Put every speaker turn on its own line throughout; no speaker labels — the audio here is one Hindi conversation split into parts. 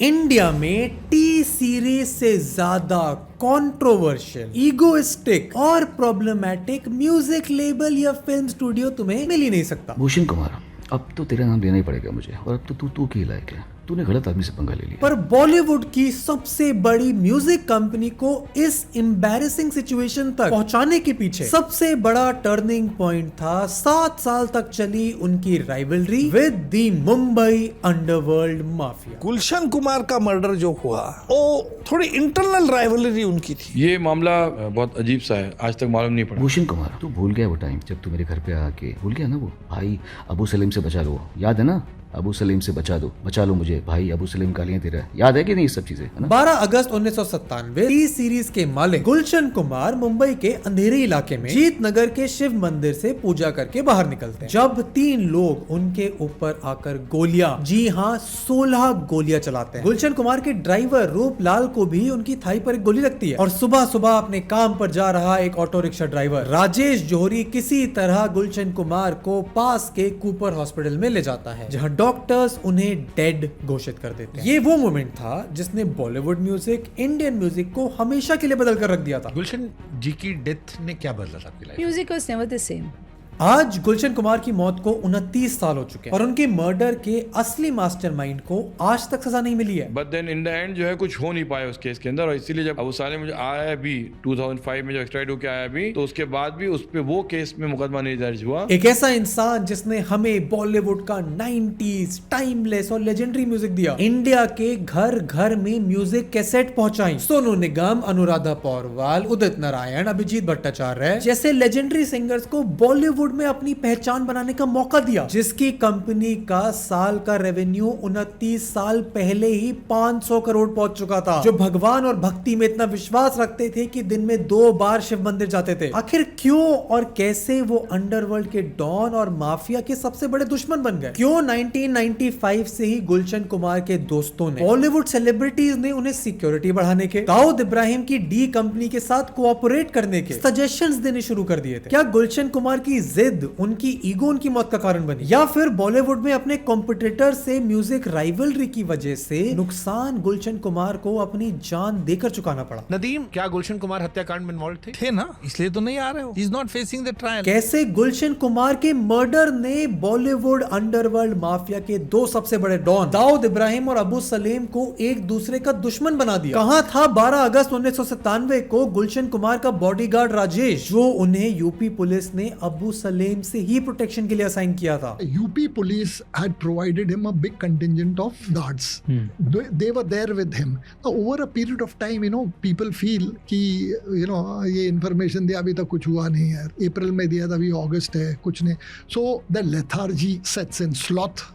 इंडिया में टी सीरीज से ज्यादा कंट्रोवर्शियल, इगोइस्टिक और प्रॉब्लमेटिक म्यूजिक लेबल या फिल्म स्टूडियो तुम्हें मिल ही नहीं सकता।
भूषण कुमार, अब तो तेरा नाम लेना ही पड़ेगा मुझे, और अब तो तू की लायक है। तूने गलत आदमी से पंगा ले लिया।
पर बॉलीवुड की सबसे बड़ी म्यूजिक कंपनी को इस एम्बैरेसिंग सिचुएशन तक पहुंचाने के पीछे सबसे बड़ा टर्निंग पॉइंट था 7 साल तक चली उनकी rivalry with the Mumbai underworld mafia.
Gulshan Kumar का मर्डर जो हुआ वो थोड़ी इंटरनल राइवलरी उनकी थी।
ये मामला बहुत अजीब सा है, आज तक मालूम नहीं पड़ा।
भूषण कुमार, तू भूल गया वो टाइम जब तू मेरे घर पे आके भूल गया ना, वो भाई अबू सलीम से बचा लो, याद है ना? अबू सलीम से बचा लो मुझे, भाई अबू सलीम गालियां तेरा याद है कि नहीं? सब चीजें है ना?
12 अगस्त 1997 टी सीरीज के मालिक गुलशन कुमार मुंबई के अंधेरे इलाके में जीत नगर के शिव मंदिर से पूजा करके बाहर निकलते हैं, जब 3 लोग उनके ऊपर आकर गोलियां, जी हाँ 16 गोलियां चलाते हैं। गुलशन कुमार के ड्राइवर रूप लाल को भी उनकी थाई पर एक गोली लगती है और सुबह सुबह अपने काम पर जा रहा एक ऑटो रिक्शा ड्राइवर राजेश जोहरी किसी तरह गुलशन कुमार को पास के कूपर हॉस्पिटल में ले जाता है, जहां डॉक्टर्स उन्हें डेड घोषित कर देते हैं। ये वो मोमेंट था जिसने बॉलीवुड म्यूजिक, इंडियन म्यूजिक को हमेशा के लिए बदल कर रख दिया था।
गुलशन जी की डेथ ने क्या बदला था आपकी life?
Music was never the same.
आज गुलशन कुमार की मौत को 29 साल हो चुके हैं और उनके मर्डर के असली मास्टरमाइंड को आज तक सजा नहीं मिली है।
But then in the end जो है कुछ हो नहीं पाया उस केस के अंदर, और इसीलिए जब अबू सालेम में जो आया भी 2005 में जो एक्सट्राइड होकर आया भी, तो उसके बाद भी उस पे वो केस में मुकदमा नहीं दर्ज हुआ।
एक ऐसा इंसान जिसने हमें बॉलीवुड का 90s टाइमलेस और लेजेंडरी म्यूजिक दिया, इंडिया के घर घर में म्यूजिक कैसेट पहुंचाई। सोनू निगम, अनुराधा पौरवाल, उदित नारायण, अभिजीत भट्टाचार्य जैसे लेजेंडरी सिंगर्स को बॉलीवुड में अपनी पहचान बनाने का मौका दिया, जिसकी कंपनी का साल का रेवेन्यू 29 साल पहले ही 500 करोड़ पहुंच चुका था, जो भगवान और भक्ति में इतना विश्वास रखते थे कि दिन में 2 बार शिव मंदिर जाते थे। आखिर क्यों और कैसे वो अंडरवर्ल्ड के डॉन और माफिया के सबसे बड़े दुश्मन बन गए? क्यों 1995 से ही गुलशन कुमार के दोस्तों ने, बॉलीवुड सेलिब्रिटीज ने उन्हें सिक्योरिटी बढ़ाने के, दाऊद इब्राहिम की डी कंपनी के साथ कोऑपरेट करने के सजेशंस देने शुरू कर दिए थे? क्या गुलशन कुमार की जिद, उनकी ईगो उनकी मौत का कारण बनी, या फिर बॉलीवुड में अपने कॉम्पिटिटर से म्यूजिक राइवलरी की वजह से नुकसान गुलशन कुमार को अपनी जान देकर चुकाना पड़ा?
नदीम, क्या गुलशन कुमार हत्याकांड में इन्वॉल्व थे
ना, इसलिए तो नहीं आ रहे हो। He is not facing the trial.
कैसे गुलशन कुमार के मर्डर ने बॉलीवुड अंडरवर्ल्ड माफिया के 2 सबसे बड़े डॉन दाऊद इब्राहिम और अबू सलीम को एक दूसरे का दुश्मन बना दिया? कहां था 12 अगस्त 1997 को गुलशन कुमार का बॉडीगार्ड राजेश, जो उन्हें यूपी पुलिस ने अबू सलीम से ही प्रोटेक्शन के लिए असाइन किया था?
UP police had provided him a big contingent of guards. They were there with him. Over a period of time, people feel कि ये information दिया, अभी तक कुछ हुआ नहीं है, अप्रैल में दिया था, अभी अगस्त है, कुछ नहीं. So the lethargy sets in, sloth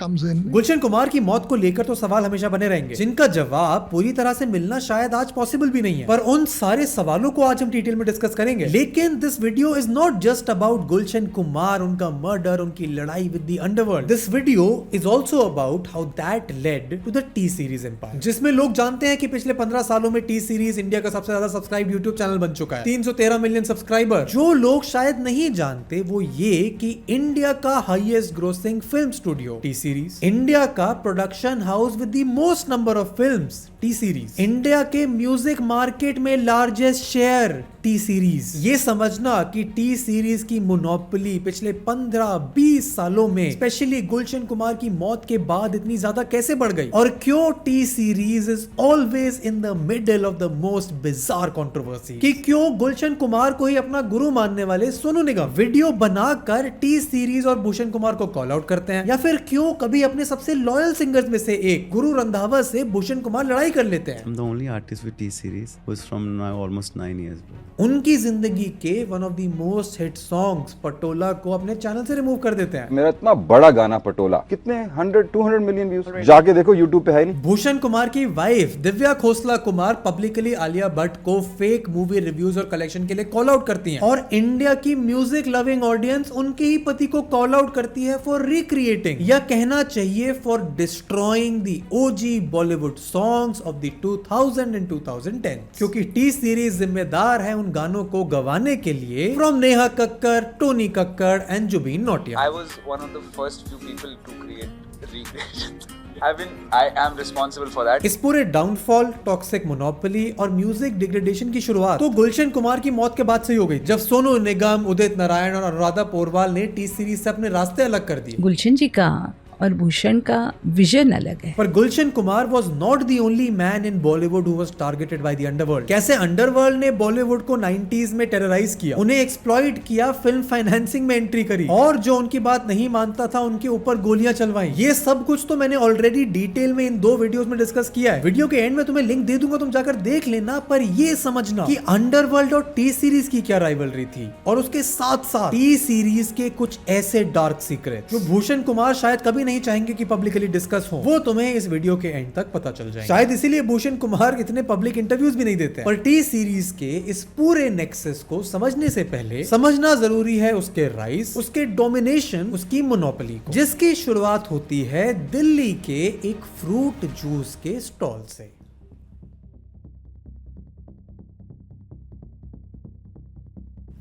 comes in.
Gulshan Kumar की मौत को लेकर तो सवाल हमेशा बने रहेंगे, जिनका जवाब पूरी तरह से मिलना शायद आज पॉसिबल भी नहीं है, पर उन सारे सवालों को आज हम डिटेल में डिस्कस करेंगे। लेकिन this video is not just about Gulshan Kumar, उनका मर्डर, उनकी लड़ाई with the underworld. This video is also about how that led to the T Series empire, जिसमें लोग जानते हैं कि पिछले 15 सालों में टी सीरीज इंडिया का सबसे ज्यादा सब्सक्राइब यूट्यूब चैनल बन चुका है, 313 मिलियन सब्सक्राइबर। जो लोग शायद नहीं जानते वो ये कि इंडिया का highest grossing film studio T Series, India का production house with the most number of films T Series, India के म्यूजिक मार्केट में लार्जेस्ट शेयर टी सीरीज। ये समझना कि टी सीरीज की मोनोपोली पिछले 15-20 सालों में, स्पेशली गुलशन कुमार की मौत के बाद, इतनी ज्यादा कैसे बढ़ गई, और क्यों T series is always in the middle of the most bizarre controversy, कि क्यों गुलशन कुमार को ही अपना गुरु मानने वाले सोनू निगम वीडियो बनाकर टी सीरीज और भूषण कुमार को कॉल आउट करते हैं, या फिर क्यों कभी अपने सबसे लॉयल सिंगर्स में से एक गुरु रंधावा से भूषण कुमार लड़ाई कर लेते हैं।
I'm the only artist with T series who's from now almost 9 years.
उनकी जिंदगी के one of the most hit songs Patola को अपने चैनल से रिमूव कर देते हैं।
मेरा इतना बड़ा गाना पटोला, कितने 100-200 मिलियन व्यूज, जाके देखो यूट्यूब पे है नहीं।
भूषण कुमार की वाइफ दिव्या खोसला कुमार पब्लिकली आलिया भट्ट को फेक मूवी रिव्यूज और कलेक्शन के लिए कॉल आउट करती हैं, और इंडिया की म्यूजिक लविंग ऑडियंस उनके ही पति को कॉल आउट करती है फॉर रिक्रिएटिंग, या कहना चाहिए for destroying the OG Bollywood songs of the 2000 and 2010, क्योंकि टी सीरीज जिम्मेदार है उन गानों को गवाने के लिए from Neha Kakkar, Tony Kakkar and Jubin Nautiyal.
I was one of the first few people to create recreations.
I am responsible for that.
इस पूरे डाउनफॉल, टॉक्सिक मोनोपोली और म्यूजिक डिग्रेडेशन की शुरुआत तो गुलशन कुमार की मौत के बाद से ही हो गई, जब सोनू निगम, उदित नारायण और अनुराधा पोरवाल ने टी सीरीज से अपने रास्ते अलग कर दिए।
गुलशन जी का और भूषण का विजन अलग है।
पर Gulshan Kumar was not the only man in Bollywood who was targeted by the underworld। कैसे अंडरवर्ल्ड ने बॉलीवुड को 90s में टेरराइज किया, उन्हें एक्सप्लॉइट किया, फिल्म फाइनेंसिंग में एंट्री करी और जो उनकी बात नहीं मानता था उनके ऊपर गोलियां चलवाई। ये सब कुछ तो मैंने ऑलरेडी डिटेल में इन 2 वीडियोस में डिस्कस किया है। वीडियो के एंड में तुम्हें लिंक दे दूंगा, तुम जाकर देख लेना। पर ये समझना कि अंडरवर्ल्ड और टी सीरीज की क्या राइवलरी थी और उसके साथ साथ टी सीरीज के कुछ ऐसे डार्क सीक्रेट जो भूषण कुमार शायद कभी नहीं चाहेंगे कि पब्लिकली डिस्कस हो, वो तुम्हें इस वीडियो के एंड तक पता चल जाएगा। शायद इसीलिए भूषण कुमार इतने पब्लिक इंटरव्यूज भी नहीं देते हैं। पर टी सीरीज के इस पूरे नेक्सस को समझने से पहले समझना जरूरी है उसके राइज, उसके डोमिनेशन, उसकी मोनोपोली को, जिसकी शुरुआत होती है दिल्ली के एक फ्रूट जूस के स्टॉल से।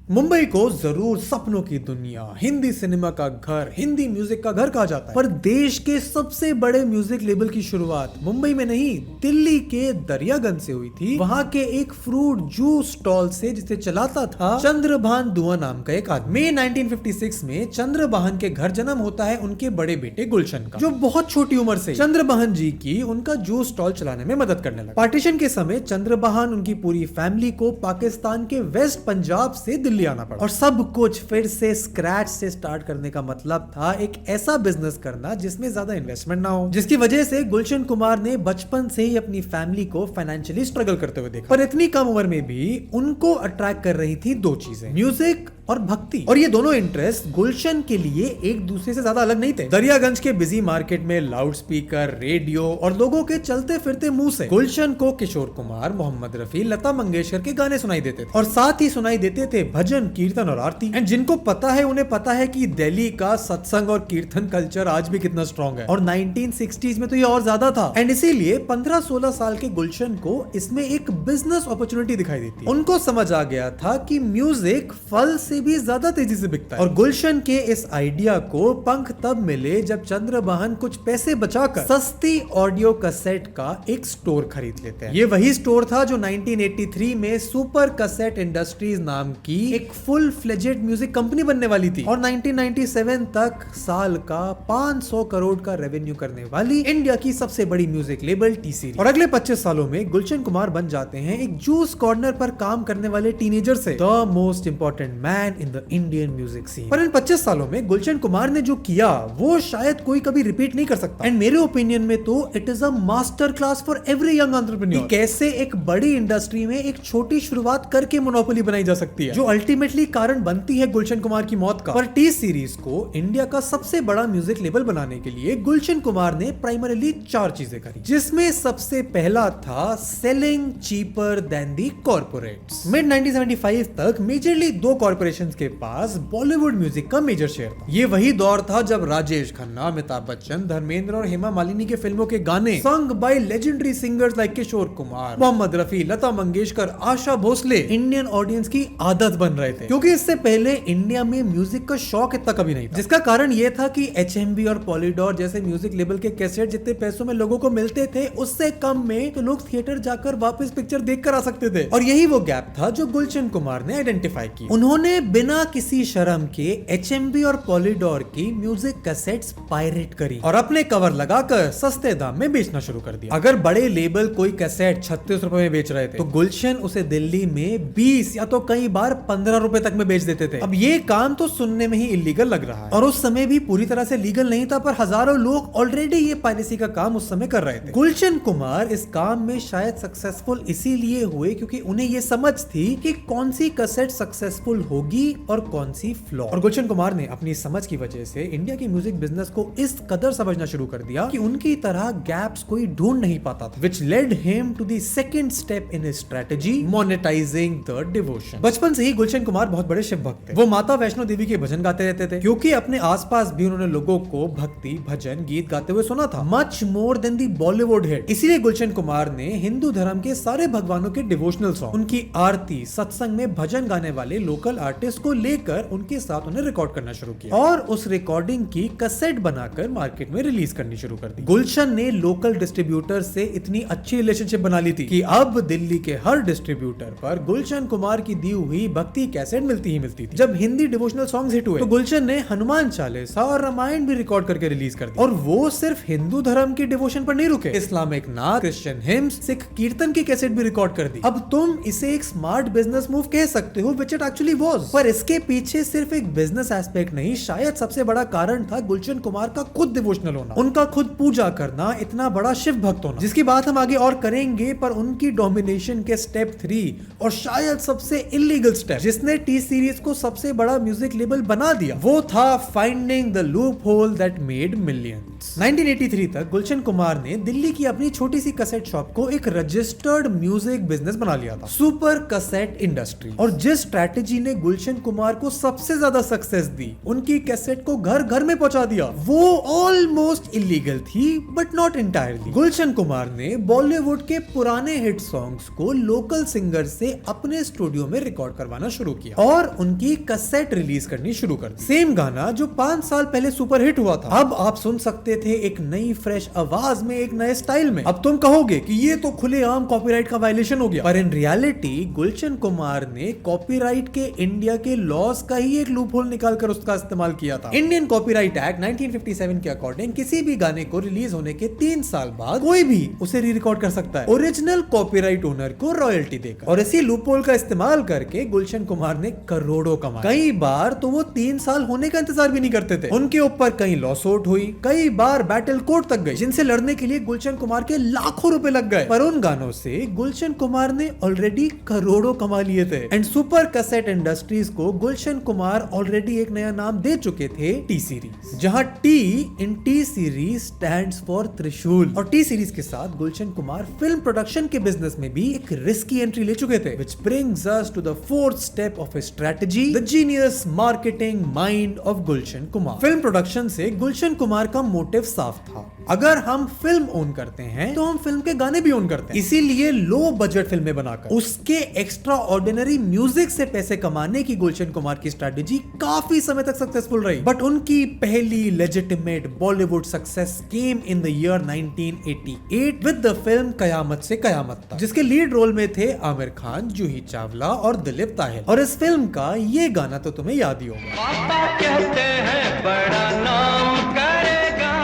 मुंबई को जरूर सपनों की दुनिया, हिंदी सिनेमा का घर, हिंदी म्यूजिक का घर कहा जाता है, पर देश के सबसे बड़े म्यूजिक लेबल की शुरुआत मुंबई में नहीं, दिल्ली के दरियागंज से हुई थी। वहां के एक फ्रूट जूस स्टॉल से, जिसे चलाता था चंद्रभान दुआ नाम का एक आदमी। मई 1956 में चंद्रभान के घर जन्म होता है उनके बड़े बेटे गुलशन का, जो बहुत छोटी उम्र से चंद्रभान जी की उनका जूस स्टॉल चलाने में मदद करने लगा। पार्टीशन के समय चंद्रभान उनकी पूरी फैमिली को पाकिस्तान के वेस्ट पंजाब से दिल्ली आना पड़ा और सब कुछ फिर से स्क्रैच से स्टार्ट करने का मतलब था एक ऐसा बिजनेस करना जिसमें ज्यादा इन्वेस्टमेंट ना हो, जिसकी वजह से गुलशन कुमार ने बचपन से ही अपनी फैमिली को फाइनेंशियली स्ट्रगल करते हुए देखा। पर इतनी कम उम्र में भी उनको अट्रैक्ट कर रही थी 2 चीजें, म्यूजिक और भक्ति। और ये दोनों इंटरेस्ट गुलशन के लिए एक दूसरे से ज्यादा अलग नहीं थे। दरियागंज के बिजी मार्केट में लाउड स्पीकर, रेडियो और लोगों के चलते फिरते मुंह से गुलशन को किशोर कुमार, मोहम्मद रफी, लता मंगेशकर के गाने सुनाई देते थे और साथ ही सुनाई देते थे भजन, कीर्तन और आरती। एंड जिनको पता है उन्हें पता है कि दिल्ली का सत्संग और कीर्तन कल्चर आज भी कितना स्ट्रॉन्ग है और 1960s में तो ये और ज्यादा था। एंड इसीलिए 15-16 साल के गुलशन को इसमें एक बिजनेस अपॉर्चुनिटी दिखाई देती। उनको समझ आ गया था कि म्यूजिक फल से भी ज्यादा तेजी से बिकता है और गुलशन के इस आइडिया को पंख तब मिले जब चंद्रभान कुछ पैसे बचाकर सस्ती ऑडियो कैसेट का एक स्टोर खरीद लेते हैं। ये वही स्टोर था जो 1983 में सुपर कैसेट इंडस्ट्रीज नाम की एक फुल फ्लेजेड म्यूजिक कंपनी बनने वाली थी और 1997 तक साल का 500 करोड़ का रेवेन्यू करने वाली इंडिया की सबसे बड़ी म्यूजिक लेबल टी सीरीज। और अगले 25 सालों में गुलशन कुमार बन जाते हैं एक जूस कॉर्नर पर काम करने वाले टीनेजर से the most important man in the Indian music scene. पर इन 25 सालों में गुलशन कुमार ने जो किया वो शायद कोई कभी रिपीट नहीं कर सकता। एंड मेरे ओपिनियन में तो it is a master class for every young entrepreneur. कैसे एक बड़ी इंडस्ट्री में एक छोटी शुरुआत करके मोनोपोली बनाई जा सकती है, जो अल्टीमेटली कारण बनती है गुलशन कुमार की मौत का। पर टी सीरीज को इंडिया का सबसे बड़ा म्यूजिक लेबल बनाने के लिए गुलशन कुमार ने प्राइमरीली 4 चीजें करी, जिसमें सबसे पहला था सेलिंग चीपर देन दी कॉर्पोरेट्स। मिड 1975 तक मेजरली 2 कॉर्पोरेशंस के पास बॉलीवुड म्यूजिक का मेजर शेयर था। ये वही दौर था जब राजेश खन्ना, अमिताभ बच्चन, धर्मेंद्र और हेमा मालिनी के फिल्मों के गाने sung by legendary singers like Kishore Kumar, Mohammed Rafi, Lata Mangeshkar, Asha Bhosle Indian audience की आदत बन रहे थे, क्योंकि इससे पहले इंडिया में म्यूजिक का शौक इतना कभी नहीं था। जिसका कारण यह था कि HMV और पॉलीडोर जैसे म्यूजिक लेबल के कैसेट जितने पैसों में लोगों को मिलते थे उससे कम में तो लोग थिएटर जाकर वापस पिक्चर देखकर आ सकते थे। और यही वो गैप था जो गुलशन कुमार ने आइडेंटिफाई किया। उन्होंने बिना किसी शर्म के HMV और पॉलीडोर की म्यूजिक कैसेट्स पायरेट करी और अपने कवर लगाकर सस्ते दाम में बेचना शुरू कर दिया। अगर बड़े लेबल कोई कैसेट 36 रुपए में बेच रहे थे तो गुलशन उसे दिल्ली में 20 या तो कई बार 15 रुपए तक में बेच देते थे। अब ये काम तो सुनने में ही इलीगल लग रहा है और उस समय भी पूरी तरह से लीगल नहीं था, पर हजारों लोग ऑलरेडी ये पायरेसी का काम उस समय कर रहे थे। गुलशन कुमार इस काम में शायद सक्सेसफुल इसीलिए हुए क्योंकि उन्हें ये समझ थी कि कौन सी कैसेट सक्सेसफुल होगी और कौन सी फ्लॉ। और गुलशन कुमार ने अपनी समझ की वजह से इंडिया की म्यूजिक बिजनेस को इस कदर समझना शुरू कर दिया कि उनकी तरह गैप्स कोई ढूंढ नहीं पाता था, which led him to the second step in his strategy, monetizing the devotion। बचपन से ही गुलशन कुमार बहुत बड़े शिव भक्त थे। वो माता वैष्णो देवी के भजन गाते रहते थे, क्योंकि अपने आसपास भी उन्होंने लोगों को भक्ति भजन गीत गाते हुए सुना था, मच मोर देन दी बॉलीवुड हिट। इसीलिए गुलशन कुमार ने हिंदू धर्म के सारे भगवानों के डिवोशनल सॉन्ग, उनकी आरती, सत्संग में भजन गाने वाले लोकल आर्टिस्ट आर्टिस्ट को लेकर उनके साथ उन्हें रिकॉर्ड करना शुरू किया और उस रिकॉर्डिंग की कैसेट बनाकर मार्केट में रिलीज करनी शुरू कर दी। गुलशन ने लोकल डिस्ट्रीब्यूटर से इतनी अच्छी रिलेशनशिप बना ली थी कि अब दिल्ली के हर डिस्ट्रीब्यूटर पर गुलशन कुमार की दी हुई भक्ति कैसेट मिलती ही मिलती थी। जब हिंदी डिवोशनल सॉन्ग्स हिट हुए तो गुलशन ने हनुमान चालीसा और रामायण भी रिकॉर्ड करके रिलीज कर दी। और वो सिर्फ हिंदू धर्म की डिवोशन पर नहीं रुके, इस्लामिक नात, क्रिश्चियन हिम्स, सिख कीर्तन की कैसेट भी रिकॉर्ड कर दी। अब तुम इसे एक स्मार्ट बिजनेस मूव कह सकते हो, विच इट एक्चुअली वाज, पर इसके पीछे सिर्फ एक बिजनेस एस्पेक्ट नहीं, शायद सबसे बड़ा कारण था गुलशन कुमार का खुद डिवोशनल होना, उनका खुद पूजा करना, इतना बड़ा शिव भक्त होना, जिसकी बात हम आगे और करेंगे। पर उनकी डोमिनेशन के स्टेप 3 और शायद सबसे इलीगल स्टेप जिसने टी सीरीज को सबसे बड़ा म्यूजिक लेबल बना दिया, वो था finding the loop hole that made millions. 1983 तक गुलशन कुमार ने दिल्ली की अपनी छोटी सी कैसेट शॉप को एक रजिस्टर्ड म्यूजिक बिजनेस बना लिया था, सुपर कैसेट इंडस्ट्री। और जिस स्ट्रैटेजी ने गुलशन कुमार को सबसे ज्यादा सक्सेस दी, उनकी कैसेट को घर घर में पहुंचा दिया, वो ऑलमोस्ट इलीगल थी बट नॉट एंटायरली। गुलशन कुमार ने बॉलीवुड के पुराने हिट सॉन्ग्स को लोकल सिंगर से अपने स्टूडियो में रिकॉर्ड करवाना शुरू किया और उनकी कैसेट रिलीज करनी शुरू कर दी। सेम गाना जो 5 साल पहले सुपर हिट हुआ था, अब आप सुन सकते थे एक नई फ्रेश आवाज में, एक नए स्टाइल में। अब तुम कहोगे कि ये तो खुलेआम कॉपीराइट का वायलेशन हो गया, पर इन रियलिटी गुलशन कुमार ने कॉपीराइट के इंडिया के लॉज का ही एक लूप होल निकालकर उसका इस्तेमाल किया था। इंडियन कॉपीराइट एक्ट 1957 के अकॉर्डिंग किसी भी गाने को रिलीज होने के 3 साल बाद कोई भी उसे री रिकॉर्ड कर सकता है, ओरिजिनल कॉपीराइट ओनर को रॉयल्टी देकर। और इसी लूप होल का इस्तेमाल करके गुलशन कुमार ने करोड़ों कमाए। कई बार तो वो 3 साल होने का इंतजार भी नहीं करते थे, उनके ऊपर कई लॉसूट हुई, कई बार बैटल कोर्ट तक गई, जिनसे लड़ने के लिए गुलशन कुमार के लाखों रुपए लग गए। पर उन गानों से गुलशन कुमार ने ऑलरेडी करोड़ों कमा लिए थे। एंड सुपर कैसेट इंडस्ट्रीज को गुलशन कुमार ऑलरेडी एक नया नाम दे चुके थे, टी सीरीज, जहां T in T series stands for त्रिशूल। और टी सीरीज के साथ गुलशन कुमार फिल्म प्रोडक्शन के बिजनेस में भी एक रिस्की एंट्री ले चुके थे, which brings us to the 4th step of his strategy, the genius marketing mind of Gulshan Kumar. Film production से गुलशन कुमार का मोटिव साफ था, अगर हम फिल्म ओन करते हैं तो हम फिल्म के गाने भी ओन करते हैं। इसीलिए लो बजट फिल्में बनाकर उसके एक्स्ट्रा ऑर्डिनरी म्यूजिक से पैसे कमाने की गुलशन कुमार की स्ट्रेटेजी काफी समय तक सक्सेसफुल रही। बट उनकी पहली legitimate Bollywood success came in the year 1988 with the film Qayamat Se Qayamat तक, जिसके लीड रोल में थे आमिर खान, जूही चावला और दिलीप ताहिल। और इस फिल्म का ये गाना तो तुम्हें याद ही होगा। पापा कहते हैं बड़ा नाम करेगा।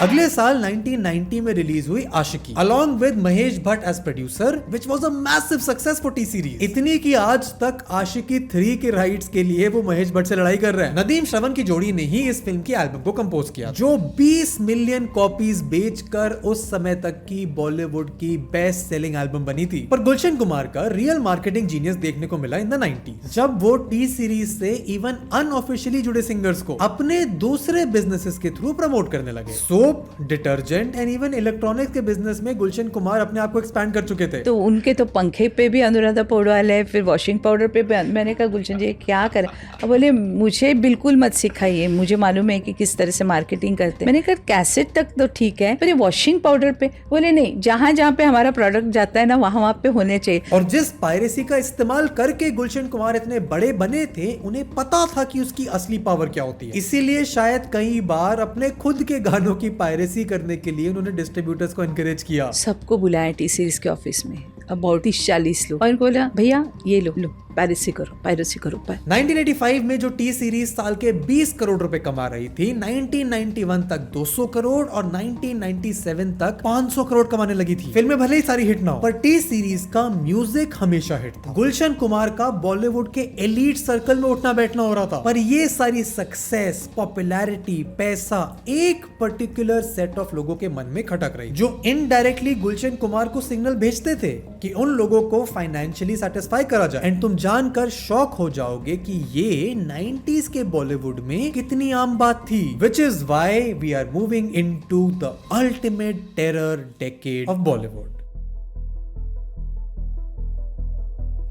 अगले साल 1990 में रिलीज हुई Aashiqui along with Mahesh Bhatt as producer, which was a massive success for T Series. इतनी कि आज तक आशिकी 3 के राइट्स के लिए वो महेश भट्ट से लड़ाई कर रहे हैं। नदीम श्रवण की जोड़ी ने ही इस फिल्म की एल्बम को कंपोज किया, जो 20 मिलियन कॉपीज बेचकर उस समय तक की बॉलीवुड की बेस्ट सेलिंग एल्बम बनी थी। पर गुलशन कुमार का रियल मार्केटिंग जीनियस देखने को मिला इन द 90s, जब वो टी सीरीज से इवन अनऑफिशियली जुड़े सिंगर्स को अपने दूसरे बिजनेसेस के थ्रू प्रमोट करने लगे। Soap, detergent and even electronics के बिजनेस में गुलशन कुमार अपने आप को एक्सपैंड कर चुके थे।
तो उनके तो पंखे पे भी अनुराधा पौडवाल है, फिर वॉशिंग पाउडर पे भी। मैंने कहा गुलशन जी क्या करें? अब बोले मुझे बिल्कुल मत सिखाइए, मुझे मालूम है कि किस तरह से मार्केटिंग करते हैं। मैंने कहा कैसेट तक तो ठीक है, पर ये वॉशिंग पाउडर पे? बोले नहीं, जहाँ जहाँ पे हमारा प्रोडक्ट जाता है ना वहाँ पे होने चाहिए।
और जिस पायरेसी का इस्तेमाल करके गुलशन कुमार इतने बड़े बने थे, उन्हें पता था कि उसकी असली पावर क्या होती है। इसीलिए शायद कई बार अपने खुद के गानों की पायरेसी करने के लिए उन्होंने डिस्ट्रीब्यूटर्स को एनकरेज किया।
सबको बुलाया टी सीरीज के ऑफिस में, अबाउट 30-40 लोग, और इनको बोला भैया ये लो पायरेसी करो
1985 में जो टी सीरीज साल के 20 करोड़ रुपए कमा रही थी, 1991 तक 200 करोड़ और 1997 तक 500 करोड़ कमाने लगी थी। फिल्में भले ही सारी हिट ना हो, पर टी सीरीज का म्यूजिक हमेशा हिट था। गुलशन कुमार का बॉलीवुड के एलीट सर्कल में उठना बैठना हो रहा था। पर ये सारी सक्सेस, पॉपुलैरिटी, पैसा एक पर्टिकुलर सेट ऑफ लोगों के मन में खटक रही, जो इनडायरेक्टली गुलशन कुमार को सिग्नल भेजते थे कि उन लोगों को फाइनेंशियली सेटिस्फाई करा जाए। एंड तुम जानकर शॉक हो जाओगे कि ये 90s के बॉलीवुड में कितनी आम बात थी, which is why we are moving into the ultimate terror decade of Bollywood.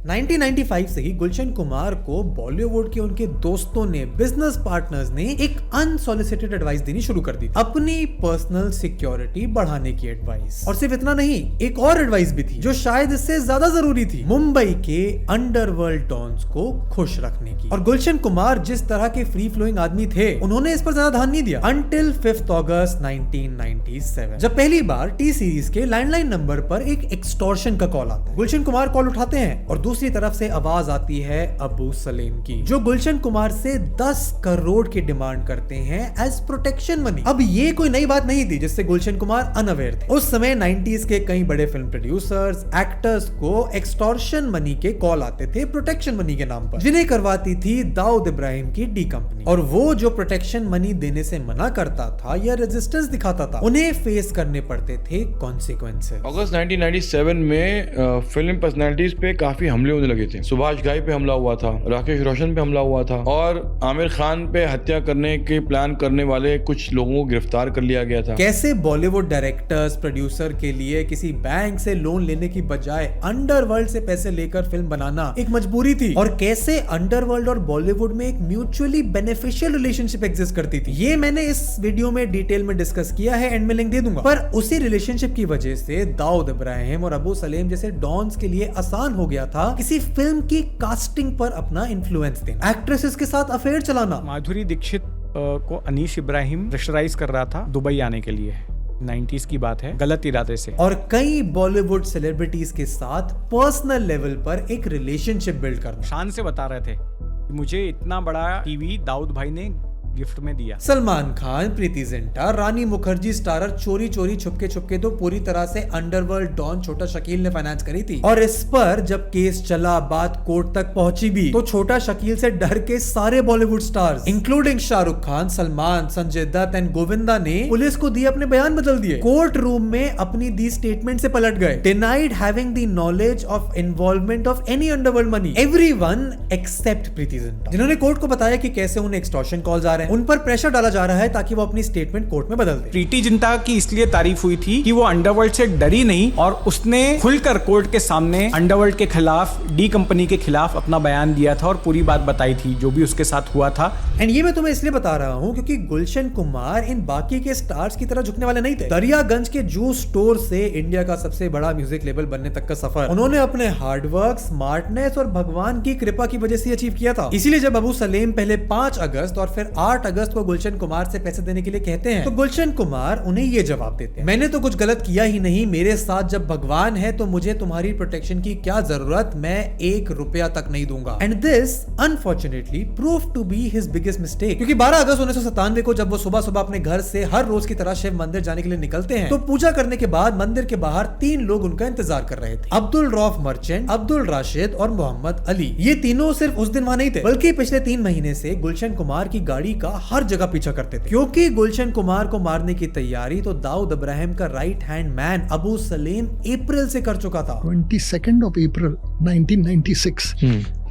1995 से ही गुलशन कुमार को बॉलीवुड के उनके दोस्तों ने, बिजनेस पार्टनर्स ने एक अनसॉलिसिटेड एडवाइस देनी शुरू कर दी, अपनी पर्सनल सिक्योरिटी बढ़ाने की एडवाइस। और सिर्फ इतना नहीं, एक और एडवाइस भी थी जो शायद इससे ज्यादा जरूरी थी, मुंबई के अंडरवर्ल्ड डॉन्स को खुश रखने की। और गुलशन कुमार जिस तरह के फ्री फ्लोइंग आदमी थे, उन्होंने इस पर ज्यादा ध्यान नहीं दिया until 5 अगस्त 1997 जब पहली बार टी सीरीज के लैंडलाइन नंबर पर एक एक्सटॉर्शन का कॉल आता है। गुलशन कुमार कॉल उठाते हैं और दूसरी तरफ से आवाज आती है अबू सलीम की, जो गुलशन कुमार से 10 करोड़ की डिमांड करते हैं एज प्रोटेक्शन मनी। अब ये कोई नई बात नहीं थी जिससे गुलशन कुमार अनअवेयर थे। उस समय 90s के कई बड़े फिल्म प्रोड्यूसर्स, एक्टर्स को एक्सटॉर्शन मनी के कॉल आते थे प्रोटेक्शन मनी के नाम पर, जिन्हें करवाती थी दाऊद इब्राहिम की डी कंपनी। और वो जो प्रोटेक्शन मनी देने से मना करता था या रेजिस्टेंस दिखाता था, उन्हें फेस करने पड़ते थे कॉन्सिक्वेंसेस।
अगस्त 1997 में फिल्म पर्सनालिटीज पे काफी हमले होने लगे थे। सुभाष घाई पे हमला हुआ था, राकेश रोशन पे हमला हुआ था और आमिर खान पे हत्या करने के प्लान करने वाले कुछ लोगों को गिरफ्तार कर लिया गया था।
कैसे बॉलीवुड डायरेक्टर्स, प्रोड्यूसर के लिए किसी बैंक से लोन लेने की बजाय अंडरवर्ल्ड से पैसे लेकर फिल्म बनाना एक मजबूरी थी, और कैसे अंडरवर्ल्ड और बॉलीवुड में एक म्यूचुअली बेनिफिशियल रिलेशनशिप एग्जिस्ट करती थी। ये मैंने इस वीडियो में डिटेल में डिस्कस किया है, एंड में लिंक दे दूंगा। पर उसी रिलेशनशिप की वजह से दाऊद इब्राहिम और अबू सलीम जैसे डॉन्स के लिए आसान हो गया था किसी फिल्म की कास्टिंग पर अपना इन्फ्लुएंस देना, एक्ट्रेसेस के साथ अफेयर चलाना।
माधुरी दीक्षित को अनीश इब्राहिम प्रेशराइज कर रहा था दुबई आने के लिए, 90s की बात है, गलत इरादे से।
और कई बॉलीवुड सेलिब्रिटीज के साथ पर्सनल लेवल पर एक रिलेशनशिप बिल्ड करना।
शान से बता रहे थे कि मुझे इतना बड़ा टीवी दाऊद भाई ने गिफ्ट में दिया।
सलमान खान, प्रीति जिंटा, रानी मुखर्जी स्टारर चोरी चोरी छुपके छुपके तो पूरी तरह से अंडरवर्ल्ड डॉन छोटा शकील ने फाइनेंस करी थी। और इस पर जब केस चला, बात कोर्ट तक पहुंची भी, तो छोटा शकील से डर के सारे Bollywood stars including Shahrukh Khan, Salman, Sanjay Dutt and Govinda ने पुलिस को दिए अपने बयान बदल दिए, कोर्ट रूम में अपनी दी स्टेटमेंट से पलट गए, denied having the knowledge of involvement of any underworld money, everyone except Preity Zinta, जिन्होंने कोर्ट को बताया कि कैसे उन्हें एक्सटॉर्शन कॉल्स आ रहे हैं, उन पर प्रेशर डाला जा रहा है ताकि वो अपनी स्टेटमेंट कोर्ट में बदल दे।
प्रीति जिंटा की इसलिए तारीफ हुई थी कि वो अंडरवर्ल्ड से डरी नहीं और उसने खुलकर कोर्ट के सामने अंडरवर्ल्ड के खिलाफ, डी कंपनी के खिलाफ अपना बयान दिया था और पूरी बात बताई थी जो भी उसके साथ हुआ था।
एंड ये मैं तुम्हें इसलिए बता रहा हूँ क्योंकि गुलशन कुमार इन बाकी के स्टार्स की तरह झुकने वाले नहीं थे। दरियागंज के जूस स्टोर से इंडिया का सबसे बड़ा म्यूजिक लेबल बनने तक का सफर उन्होंने अपने हार्डवर्क, स्मार्टनेस और भगवान की कृपा की वजह से अचीव किया था। इसीलिए जब अबू सलीम पहले 5 अगस्त और फिर 8 अगस्त को गुलशन कुमार से पैसे देने के लिए कहते हैं, तो गुलशन कुमार उन्हें ये जवाब देते हैं, मैंने तो कुछ गलत किया ही नहीं, मेरे साथ जब भगवान है तो मुझे तुम्हारी प्रोटेक्शन की क्या जरूरत, मैं 1 रुपया तक नहीं दूंगा। And this unfortunately prove to be his biggest mistake, क्योंकि 12 अगस्त 1997 को जब वो सुबह सुबह अपने घर से हर रोज की तरह शिव मंदिर जाने के लिए निकलते हैं, तो पूजा करने के बाद मंदिर के बाहर 3 लोग उनका इंतजार कर रहे थे, अब्दुल रौफ मर्चेंट, अब्दुल राशिद और मोहम्मद अली। ये तीनों सिर्फ उस दिन वहां नहीं थे, बल्कि पिछले 3 महीने से गुलशन कुमार की गाड़ी का हर जगह पीछा करते थे, क्योंकि गुलशन कुमार को मारने की तैयारी तो दाऊद इब्राहिम का right hand man Abu Salem April से कर चुका था।
22nd of April 1996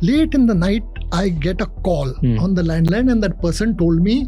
late in the night I get a call on the landline and that person told me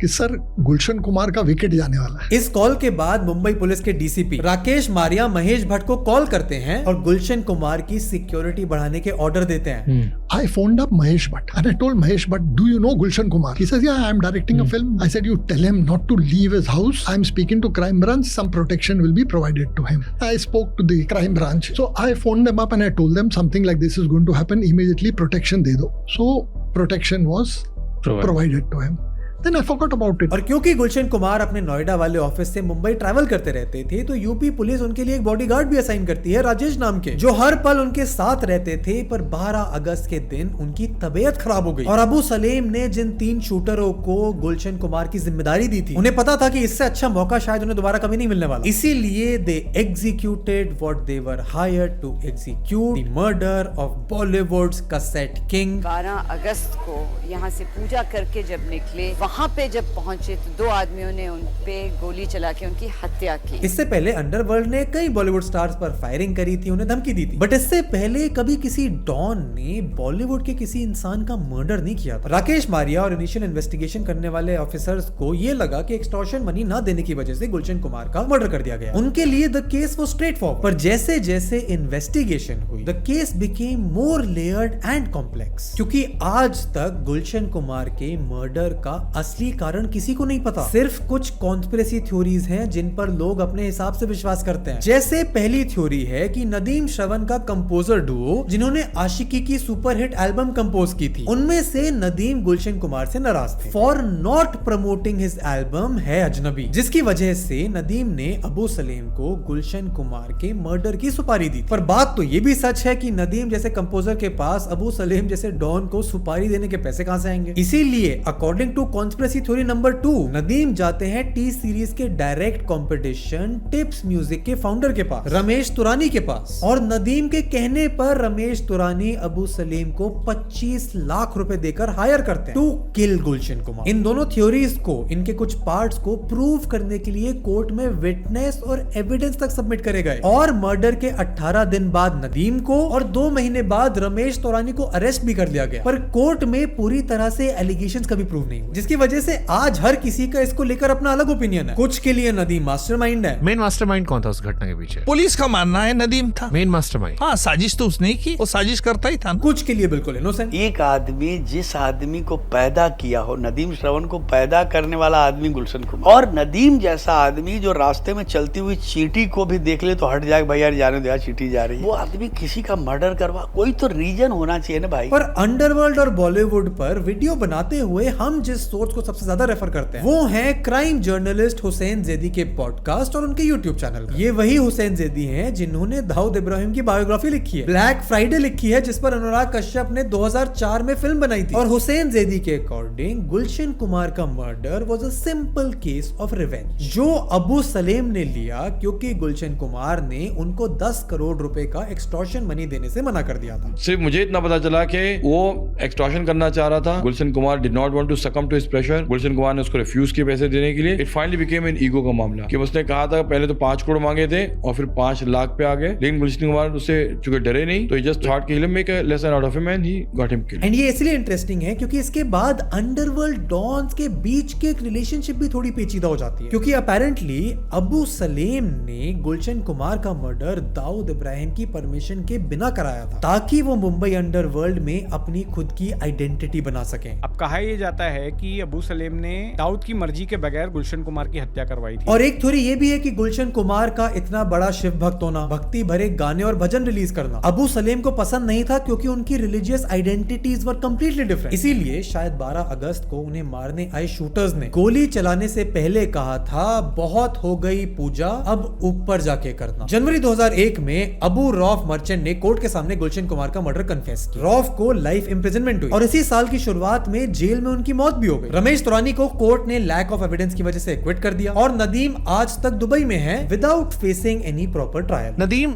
कि सर गुलशन कुमार का विकेट जाने वाला है।
इस कॉल के बाद मुंबई पुलिस के डीसीपी राकेश मारिया महेश भट्ट को कॉल करते हैं और गुलशन कुमार की सिक्योरिटी बढ़ाने के ऑर्डर देते हैं।
I phoned up Mahesh Bhatt and I told Mahesh Bhatt, do you know Gulshan Kumar? He says, yeah, I am directing a film. I said, you tell him not to leave his house. I am speaking to crime branch. Some protection will be provided to him. I spoke to the crime branch. So I phoned them up and I told them something like this is going to happen. Immediately protection de do. So protection was provided to him. Then I forgot about it.
और क्योंकि गुलशन कुमार अपने नोएडा वाले ऑफिस से मुंबई ट्रैवल करते रहते थे, तो यूपी पुलिस उनके लिए एक बॉडीगार्ड भी असाइन करती है, राजेश नाम के, जो हर पल उनके साथ रहते थे। पर 12 अगस्त के दिन उनकी तबीयत खराब हो गई और अबू सलीम ने जिन 3 शूटरों को गुलशन कुमार की जिम्मेदारी दी थी, उन्हें पता था कि इससे अच्छा मौका शायद उन्हें दोबारा कभी नहीं मिलने वाला। इसीलिए they executed what they were hired to execute, the murder of Bollywood's cassette king.
12 अगस्त को यहाँ से पूजा करके जब निकले,
वहाँ पे जब पहुंचे तो 2 आदमियों ने उन पे गोली चला के उनकी हत्या की।
इससे पहले अंडरवर्ल्ड ने कई बॉलीवुड स्टार्स पर फायरिंग करी थी, उन्हें धमकी दी थी, बट इससे पहले कभी किसी डॉन ने बॉलीवुड के किसी इंसान का मर्डर नहीं किया था। राकेश मारिया और इनिशियल इन्वेस्टिगेशन करने वाले ऑफिसर्स को ये लगा कि एक्सटॉर्शन मनी ना देने की वजह से गुलशन कुमार का मर्डर कर दिया गया। उनके लिए द केस वो स्ट्रेट फॉरवर्ड, पर जैसे जैसे इन्वेस्टिगेशन हुई the case became more layered and complex, क्योंकि आज तक गुलशन कुमार के मर्डर का असली कारण किसी को नहीं पता। सिर्फ कुछ कॉन्स्पिरेसी थ्योरीज हैं जिन पर लोग अपने हिसाब से विश्वास करते हैं। जैसे पहली थ्योरी है कि नदीम श्रवण का कंपोजर डुओ जिन्होंने आशिकी की सुपरहिट एल्बम कंपोज की थी, उनमें से नदीम गुलशन कुमार से नाराज थे for not promoting his album है अजनबी, जिसकी वजह से नदीम ने अबू सलीम को गुलशन कुमार के मर्डर की सुपारी दी। पर बात तो ये भी सच है कि नदीम जैसे कंपोजर के पास अबू सलीम जैसे डॉन को सुपारी देने के पैसे कहां से आएंगे। इसीलिए according to conspiracy theory number 2 Nadeem जाते हैं टी सीरीज के डायरेक्ट कंपटीशन टिप्स म्यूजिक के फाउंडर के पास, रमेश तुरानी के पास, और नदीम के कहने पर रमेश तुरानी अबू सलीम को 25 लाख रुपए देकर हायर करते हैं टू किल गुलशन कुमार। इन दोनों थ्योरीज को, इनके कुछ पार्ट्स को प्रूव करने के लिए कोर्ट में विटनेस और एविडेंस तक सबमिट करे गए, और मर्डर के 18 दिन बाद नदीम को और 2 महीने बाद रमेश तुरानी को अरेस्ट भी कर लिया गया। पर कोर्ट में पूरी तरह से एलिगेशंस कभी प्रूव नहीं हुए, जिसकी वजह से आज हर किसी का इसको लेकर अपना अलग ओपिनियन है। कुछ के लिए नदीम मास्टरमाइंड है।
मेन मास्टरमाइंड कौन था उस घटना के पीछे?
पुलिस का मानना है नदीम था
मेन मास्टरमाइंड।
हाँ, साजिश तो उसने ही की, वो साजिश करता ही था।
कुछ के लिए बिल्कुल इनोसेंट।
एक आदमी जिस आदमी को पैदा किया हो, नदीम श्रवण को पैदा करने वाला आदमी गुलशन कुमार, और नदीम जैसा आदमी जो रास्ते में चलती हुई चींटी को भी देख ले तो हट जाए, भाई यार जाने दो यार चींटी जा रही है, वो आदमी किसी का मर्डर करवा, कोई तो रीजन होना चाहिए ना भाई।
पर अंडरवर्ल्ड और बॉलीवुड पर वीडियो बनाते हुए हम जिस सोर्स को सबसे ज्यादा रेफर करते हैं वो है क्राइम जर्नलिस्ट हुसैन जैदी के पॉडकास्ट और उनके यूट्यूब चैनल। ये वही हुसैन जैदी हैं जिन्होंने दाऊद इब्राहिम की बायोग्राफी लिखी है, ब्लैक फ्राइडे लिखी है, जिस पर अनुराग कश्यप ने 2004 में फिल्म बनाई थी। और हुसैन जैदी के अकॉर्डिंग गुलशन कुमार का murder was a simple case of revenge, जो अबू सलीम ने लिया क्योंकि गुलशन कुमार ने उनको 10 करोड़ रुपए का एक्सटॉर्शन मनी देने से मना कर दिया था।
सिर्फ मुझे इतना पता चला कि वो एक्सटॉर्शन करना चाह रहा था, Gulshan Kumar did not want to succumb to his pressure, Gulshan Kumar ने उसको रिफ्यूज किए पैसे देने के लिए। It finally became an ego का मामला कि उसने कहा था पहले तो 5 करोड़ मांगे थे और फिर 5 लाख पे आ गए, लेकिन गुलशन कुमार उससे चूंकि डरे नहीं तो ही जस्ट थॉट कि he'll make a lesson out of him and he got him killed।
And ये इसलिए इंटरेस्टिंग है क्योंकि इसके बाद अंडरवर्ल्ड डॉन्स के बीच के एक रिलेशनशिप भी थोड़ी पेचीदा हो जाती है, क्योंकि अपेरेंटली अबू सलीम ने गुलशन कुमार का मर्डर दाऊद इब्राहिम की परमिशन के बिना कराया था ताकि वो मुंबई अंडरवर्ल्ड में अपनी खुद की आइडेंटिटी बना सकें।
अब कहा यह जाता है कि अबू सलीम ने दाऊद की मर्जी के बगैर गुलशन कुमार की हत्या करवाई थी।
और एक थ्योरी ये भी है कि गुलशन कुमार का इतना बड़ा शिव भक्त होना, भक्ति भरे गाने और भजन रिलीज करना अबू सलीम को पसंद नहीं था क्योंकि उनकी रिलीजियस आइडेंटिटीज वर कंप्लीटली डिफरेंट। इसीलिए शायद 12 अगस्त को उन्हें मारने आए शूटर्स ने गोली चलाने से पहले कहा था बहुत हो गई पूजा, अब ऊपर जाके करना। जनवरी 2001 में अबू रौफ मर्चेंट ने कोर्ट के सामने गुलशन कुमार का मर्डर कन्फेस किया। रौफ को लाइफ इंप्रिजनमेंट हुई और इसी साल की शुरुआत में जेल में उनकी मौत भी हो गई। रमेश तुरानी को कोर्ट ने लैक ऑफ एविडेंस की वजह से एक्विट कर दिया और नदीम आज तक दुबई में है without facing any proper trial.
Nadeem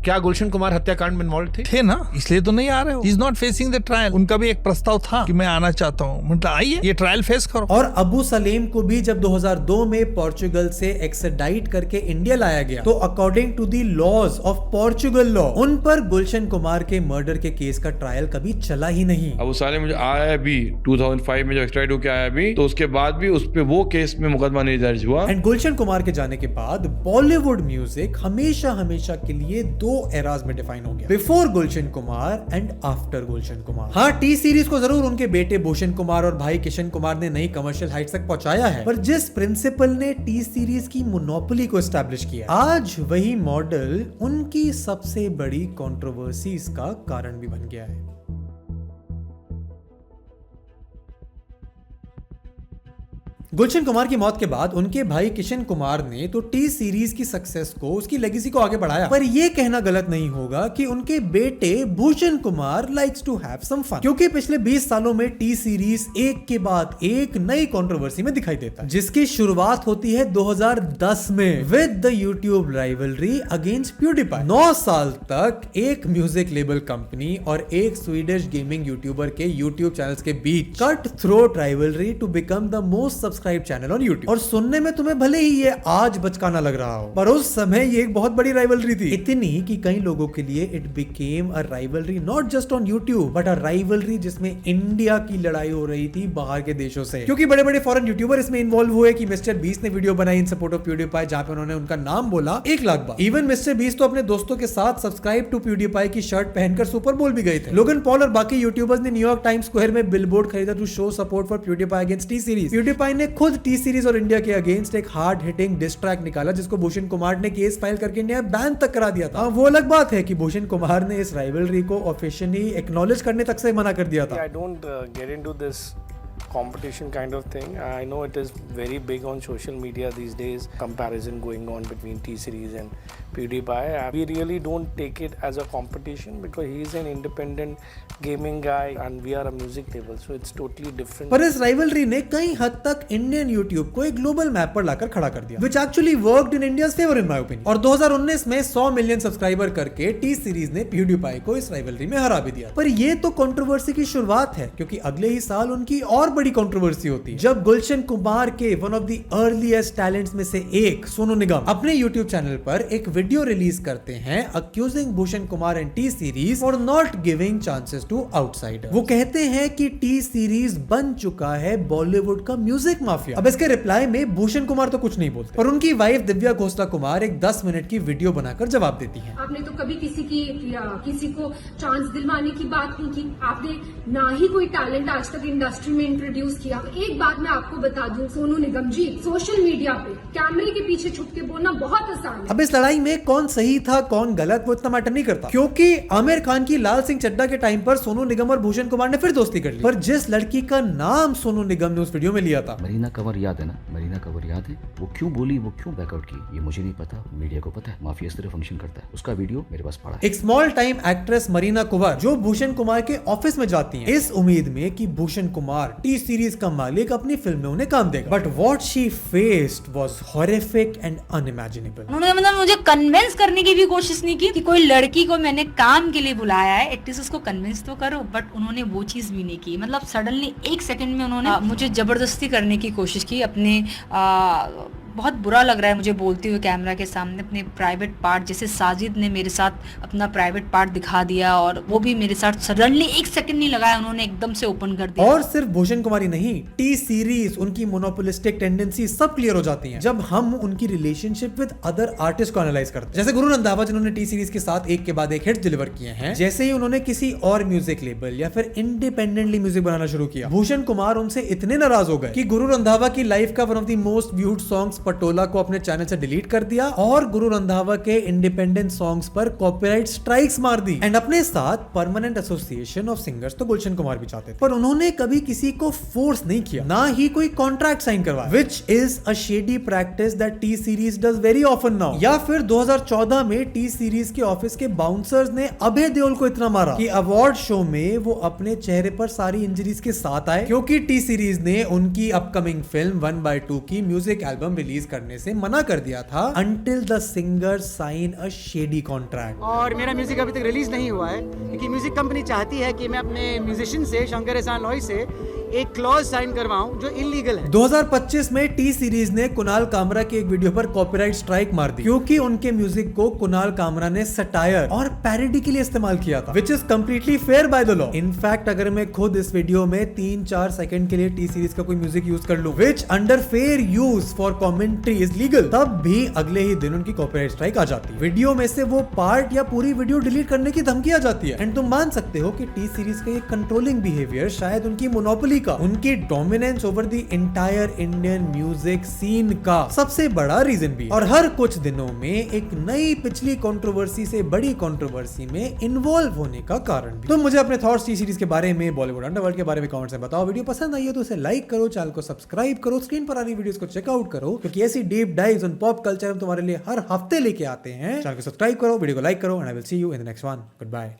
क्या गुलशन कुमार हत्याकांड में इन्वॉल्व थे?
थे ना, इसलिए तो नहीं आ रहे हो। He's not facing the trial। उनका भी एक प्रस्ताव था कि मैं आना चाहता हूँ, मतलब आइए ये ट्रायल फेस करो।
और अबू सलीम को भी जब 2002 में पोर्चुगल से एक्सट्राडाइट करके इंडिया लाया गया तो according to the laws of Portugal law उन पर गुलशन कुमार के मर्डर के केस का ट्रायल कभी चला ही नहीं।
अबू सलीम मुझे आया भी 2005 में जब एक्सट्राइट होकर आया भी तो उसके बाद भी उस पे वो केस में मुकदमा नहीं दर्ज हुआ।
एंड गुलशन कुमार के जाने के बाद बॉलीवुड म्यूजिक हमेशा हमेशा के लिए 2 एराज में डिफाइन हो गया, before Gulshan Kumar and after Gulshan Kumar. हाँ, टी सीरीज को जरूर उनके बेटे भूषण कुमार और भाई किशन कुमार ने नई कमर्शियल हाइट्स तक पहुंचाया है, पर जिस प्रिंसिपल ने टी सीरीज की मोनोपोली को एस्टैब्लिश किया आज वही मॉडल उनकी सबसे बड़ी कंट्रोवर्सीज का कारण भी बन गया है। गुलशन कुमार की मौत के बाद उनके भाई किशन कुमार ने तो टी सीरीज की सक्सेस को, उसकी लेगेसी को आगे बढ़ाया, पर यह कहना गलत नहीं होगा कि उनके बेटे Bhushan Kumar likes to have some fun, क्योंकि पिछले 20 सालों में टी सीरीज एक के बाद एक नई कंट्रोवर्सी में दिखाई देता है, जिसकी शुरुआत होती है 2010 में with the YouTube rivalry against PewDiePie. 9 साल तक एक म्यूजिक लेबल कंपनी और एक स्वीडिश गेमिंग यूट्यूबर के यूट्यूब चैनल्स के बीच cut throat rivalry to become the most subscribe channel on YouTube. और सुनने में तुम्हें भले ही ये आज बचकाना लग रहा हो, पर उस समय ये एक बहुत बड़ी राइवलरी थी, इतनी कि कई लोगों के लिए it became a rivalry not just on YouTube but a rivalry जिसमें इंडिया की लड़ाई हो रही थी बाहर के देशों से, क्योंकि बड़े बड़े फॉरेन यूट्यूबर इसमें इन्वॉल्व हुए कि मिस्टर बीस्ट ने वीडियो बनाई इन सपोर्ट ऑफ प्यूडीपाई, जहां पे उन्होंने उनका नाम बोला 1 लाख बार। इवन मिस्टर बीस्ट तो अपने दोस्तों के साथ सब्सक्राइब टू प्यूडीपाई की शर्ट पहनकर सुपर बोल भी गए थे। लोगन पॉल और बाकी यूट्यूबर्स ने न्यूयॉर्क टाइम्स स्क्वायर में बिलबोर्ड खरीदा to show support for PewDiePie against T series. PewDiePie ने खुद टी सीरीज और इंडिया के अगेंस्ट एक हार्ड हिटिंग डिस ट्रैक निकाला, जिसको भूषण कुमार ने केस फाइल करके इंडिया बैन तक करा दिया था। वो अलग बात है कि भूषण कुमार ने इस राइवलरी को ऑफिशियली एक्नॉलेज करने तक से मना कर दिया था।
I don't get into this competition kind of thing. I know it is very big on social media these days, comparison going on between T-Series and PewDiePie. We really don't take it as a competition because he is an independent gaming guy and we are a music label, so it's totally different.
पर इस राइवलरी ने कई हद तक इंडियन यूट्यूब को एक ग्लोबल मैप पर लाकर खड़ा कर दिया, which actually worked in India's favor in my opinion. और 2019 में 100 मिलियन सब्सक्राइबर करके टी सीरीज ने PewDiePie को इस राइवलरी में हरा भी दिया। पर ये तो कंट्रोवर्सी की शुरुआत है, क्योंकि अगले ही साल उनकी और बड़ी कंट्रोवर्सी होती है जब गुलशन कुमार के one of the earliest talents में से एक सोनू निगम अपने यूट्यूब चैनल पर एक वीडियो रिलीज करते हैं accusing Bhushan Kumar and T series for not giving chances to outsider. वो कहते हैं कि टी सीरीज बन चुका है बॉलीवुड का म्यूजिक माफिया। अब इसके रिप्लाई में भूषण कुमार तो कुछ नहीं बोलते, पर उनकी वाइफ दिव्या घोषला कुमार एक 10 मिनट की वीडियो बनाकर जवाब देती है।
आपने तो कभी किसी को चांस दिलवाने की बात नहीं की, आपने ना ही कोई टैलेंट आज तक इंडस्ट्री में इंट्रोड्यूस किया। एक बात मैं आपको बता दूं सोनू निगम जी, सोशल मीडिया पे कैमरे के पीछे छुप के बोलना बहुत आसान है।
अब इस लड़ाई में कौन सही था कौन गलत वो इतना मैटर नहीं करता, क्योंकि आमिर खान की लाल सिंह चड्ढा के टाइम पर सोनू निगम और भूषण कुमार ने फिर दोस्ती कर ली, पर जिस लड़की का नाम सोनू निगम ने उस वीडियो में लिया था,
मरीना कंवर याद है ना, मरीना कंवर याद है, वो क्यों बोली, वो क्यों बैकआउट की, ये मुझे नहीं पता, मीडिया को पता है। माफिया इस तरह फंक्शन करता है, उसका वीडियो मेरे पास पड़ा है।
एक स्मॉल टाइम एक्ट्रेस मरीना कुंवर जो भूषण कुमार के ऑफिस में जाती हैं इस उम्मीद में कि भूषण कुमार टी सीरीज का मालिक अपनी फिल्म में उन्हें काम देगा, but what she faced was horrific and unimaginable.
उन्होंने मतलब मुझे कन्विंस करने की भी कोशिश नहीं की कि कोई लड़की को मैंने काम के लिए बुलाया है, एटलीस्ट उसको कन्विंस तो करो, बट उन्होंने वो चीज भी नहीं की। मतलब सडनली 1 सेकंड में उन्होंने मुझे जबरदस्ती करने की कोशिश की। अपने बहुत बुरा लग रहा है मुझे बोलते हुए कैमरा के सामने अपने प्राइवेट पार्ट, जैसे साजिद ने मेरे साथ अपना प्राइवेट पार्ट दिखा दिया और वो भी मेरे साथ सडनली 1 सेकंड नहीं लगाया, उन्होंने एकदम से ओपन कर दिया।
और सिर्फ भूषण कुमारी नहीं, टी सीरीज उनकी मोनोपोलिस्टिक टेंडेंसी सब क्लियर हो जाती हैं जब हम उनकी रिलेशनशिप विद अदर आर्टिस्ट को एनालाइज करते हैं। जैसे गुरु रंधावा जिन्होंने टी सीरीज के साथ एक के बाद एक हिट डिलीवर किए हैं, जैसे ही उन्होंने किसी और म्यूजिक लेबल या फिर इंडिपेंडेंटली म्यूजिक बनाना शुरू किया, भूषण कुमार उनसे इतने नाराज हो गए कि गुरु रंधावा की लाइफ का one of the most viewed songs Patola को अपने चैनल से डिलीट कर दिया और गुरु रंधावा के इंडिपेंडेंट सॉन्ग्स पर कॉपीराइट स्ट्राइक्स मार दी एंड अपने साथ परमानेंट एसोसिएशन ऑफ सिंगर्स तो गुलशन कुमार भी चाहते थे, पर उन्होंने कभी किसी को फोर्स नहीं किया, ना ही कोई कॉन्ट्रैक्ट साइन करवाया, which is a shady practice that T series does very often now. या फिर 2014 में टी सीरीज के ऑफिस के बाउंसर्स ने अभय देओल को इतना मारा कि अवार्ड शो में वो अपने चेहरे पर सारी इंजरीज के साथ आए, क्योंकि टी सीरीज ने उनकी अपकमिंग फिल्म 1/2 की म्यूजिक एल्बम रिलीज करने से मना कर दिया था until the singer sign a shady contract।
और मेरा म्यूजिक अभी तक रिलीज नहीं हुआ है क्योंकि म्यूजिक कंपनी चाहती है कि मैं अपने म्यूजिशियन से शंकर एहसान लॉय से एक क्लॉज साइन करवाऊं जो इलीगल है।
2025 में टी सीरीज ने कुणाल कामरा की एक वीडियो पर कॉपीराइट स्ट्राइक मार दी, क्योंकि उनके म्यूजिक को कुणाल कामरा ने सटायर और पैरोडी के लिए इस्तेमाल किया था, which is completely fair by the law। In fact अगर मैं खुद इस वीडियो में 3-4 सेकंड के लिए टी सीरीज का कोई म्यूजिक यूज कर लूं, which under fair use for commentary is legal, तब भी अगले ही दिन उनकी कॉपीराइट स्ट्राइक आ जाती है। वीडियो में से वो पार्ट या पूरी वीडियो डिलीट करने की धमकी आ जाती है। एंड तुम मान सकते हो कि टी सीरीज का ये कंट्रोलिंग बिहेवियर शायद उनकी मोनोपोली का, उनकी dominance over the entire Indian music scene का सबसे बड़ा रीजन भी, और हर कुछ दिनों में एक नई पिछली कंट्रोवर्सी से बड़ी कंट्रोवर्सी में इन्वॉल्व होने का कारण भी। तो मुझे अपने थॉट्स टी सीरीज के बारे में, बॉलीवुड अंडरवर्ल्ड के बारे में कमेंट्स में बताओ। वीडियो पसंद आई हो तो उसे लाइक करो, चैनल को सब्सक्राइब करो, स्क्रीन पर आ रही वीडियोस को चेकआउट करो, क्योंकि ऐसी deep dives on pop culture हम तुम्हारे लिए हर हफ्ते लेके आते हैं। चैनल को सब्सक्राइब करो, वीडियो को लाइक करो, and I will see you in the next one. Good bye.